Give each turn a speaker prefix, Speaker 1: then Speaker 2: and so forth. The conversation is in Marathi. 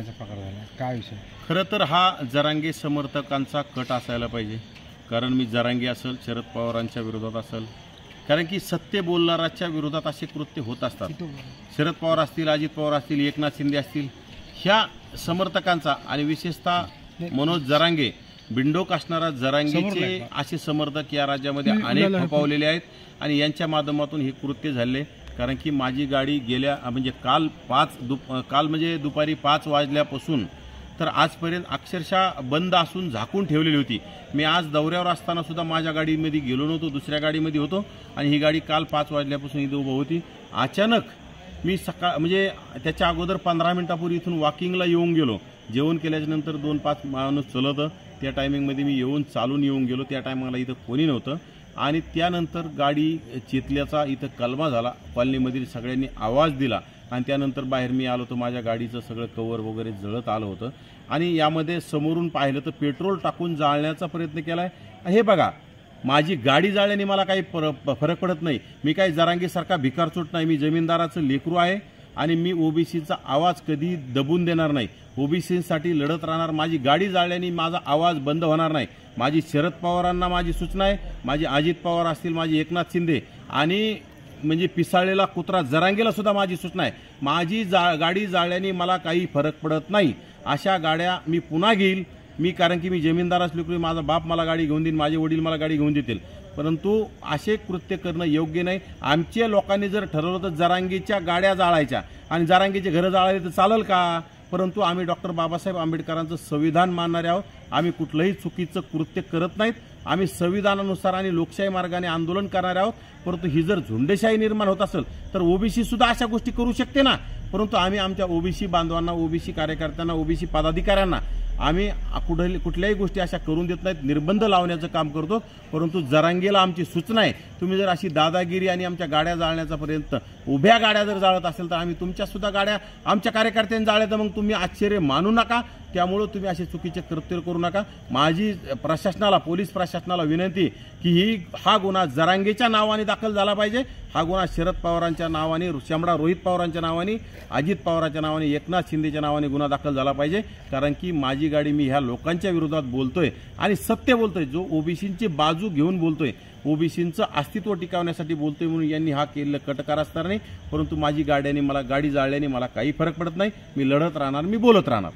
Speaker 1: जाळण्याचा प्रकार झाला, काय विषय?
Speaker 2: खरं तर हा जरांगे समर्थकांचा कट असायला पाहिजे, कारण मी जरांगे असेल, शरद पवारांच्या विरोधात असेल, कारण की सत्य बोलणाऱ्याच्या विरोधात असे कृत्य होत असतात। शरद पवार असतील, अजित पवार असतील, एकनाथ शिंदे असतील, ह्या समर्थकांचा आणि विशेषतः मनोज जरांगे, बिंडोक असणारा जरांगेचे असे समर्थक या राज्यामध्ये अनेक खपावलेले आहेत आणि यांच्या माध्यमातून हे कृत्य झाले। कारण की माझी गाडी गेल्या म्हणजे काल म्हणजे दुपारी 5 वाजल्यापासून तर आजपर्यंत अक्षरशः बंद असून झाकून ठेवलेली होती। मी आज दौऱ्यावर असताना सुद्धा माझ्या गाडीमध्ये गेलो नव्हतो, दुसऱ्या गाडीमध्ये होतो आणि ही गाडी काल 5 वाजल्यापासून इथे उभं होती। अचानक मी म्हणजे त्याच्या अगोदर 15 मिनिटापूर्वी इथून वॉकिंगला येऊन गेलो, जेवण केल्याच्यानंतर 2-5 माणूस चलत त्या टायमिंगमध्ये मी चालून येऊन गेलो, त्या टायमिंगला इथं कोणी नव्हतं आणि त्यानंतर गाडी चेतल्याचा इथं कलमा झाला, कॉलनीमधील सगळ्यांनी आवाज दिला आणि त्यानंतर बाहेर मी आलो तर माझ्या गाडीचं सगळं कवर वगैरे जळत आलं होतं आणि यामध्ये समोरून पाहिलं तर पेट्रोल टाकून जाळण्याचा प्रयत्न केलाय। हे बघा, माझी गाडी जाळल्याने मला काही फरक पडत नाही, मी काही जरांगेसारखा भिकारचोट नाही, मी जमीनदाराचं लेकरू आहे आणि मी ओबीसीचा आवाज कधी दबून देणार नाही, ओबीसीसाठी लढत राहणार। माझी गाडी जाळल्याने माझा आवाज बंद होणार नाही। माझी शरद पवारांना माझी सूचना आहे, माझी अजित पवार असतील, माझी एकनाथ शिंदे आणि म्हणजे पिसाळलेला कुत्रा जरांगेला सुद्धा माझी सूचना आहे, माझी गाडी जाळल्याने मला काही फरक पडत नाही। अशा गाड्या मी पुन्हा घेईल, मी कारण की मी जमीनदाराच लेकरू, माझा बाप मला गाडी घेऊन देईल, माझे वडील मला गाडी घेऊन देतील, परंतु असे कृत्य करणं योग्य नाही। आमच्या लोकांनी जर ठरवलं तर जरांगेच्या गाड्या जाळायच्या आणि जरांगेचे घरं जाळायचे तर चालेल का? परंतु आम्ही डॉक्टर बाबासाहेब आंबेडकरांचं संविधान मानणारे आहोत, आम्ही कुठलंही चुकीचं कृत्य करत नाहीत, आम्ही संविधानानुसार आणि लोकशाही मार्गाने आंदोलन करणारे आहोत। परंतु ही जर झुंडशाही निर्माण होत असेल तर ओबीसी सुद्धा अशा गोष्टी करू शकते ना, परंतु आम्ही आमच्या ओबीसी बांधवांना, ओबीसी कार्यकर्त्यांना, ओबीसी पदाधिकाऱ्यांना आम्ही कुठल्याही गोष्टी अशा करून देत नाहीत, निर्बंध लावण्याचं काम करतो। परंतु जरांगेला आमची सूचना आहे, तुम्ही जर अशी दादागिरी आणि आमच्या गाड्या जाळण्याचा पर्यंत उभ्या गाड्या जर जाळत असेल तर आम्ही तुमच्या सुद्धा गाड्या आमच्या कार्यकर्त्यांनी जाळल्या तर मग तुम्ही आश्चर्य मानू नका, त्यामुळे तुम्ही असे चुकीचे कृत्य करू नका। माझी प्रशासनाला, पोलीस प्रशासनाला विनंती की हा गुन्हा जरांगेच्या नावाने दाखल झाला पाहिजे, हा गुन्हा शरद पवारांच्या नावाने, शामळा रोहित पवारांच्या नावाने, अजित पवारांच्या नावाने, एकनाथ शिंदेच्या नावाने गुन्हा दाखल झाला पाहिजे। कारण की माझी गाडी, मी ह्या लोकांच्या विरोधात बोलतोय आणि सत्य बोलतोय, जो ओबीसींची बाजू घेऊन बोलतोय, ओबीसींचं अस्तित्व टिकवण्यासाठी बोलतोय, म्हणून यांनी हा केलेला कटकार असणार नाही। परंतु माझी गाडी जाळल्याने मला काही फरक पडत नाही, मी लढत राहणार, मी बोलत राहणार।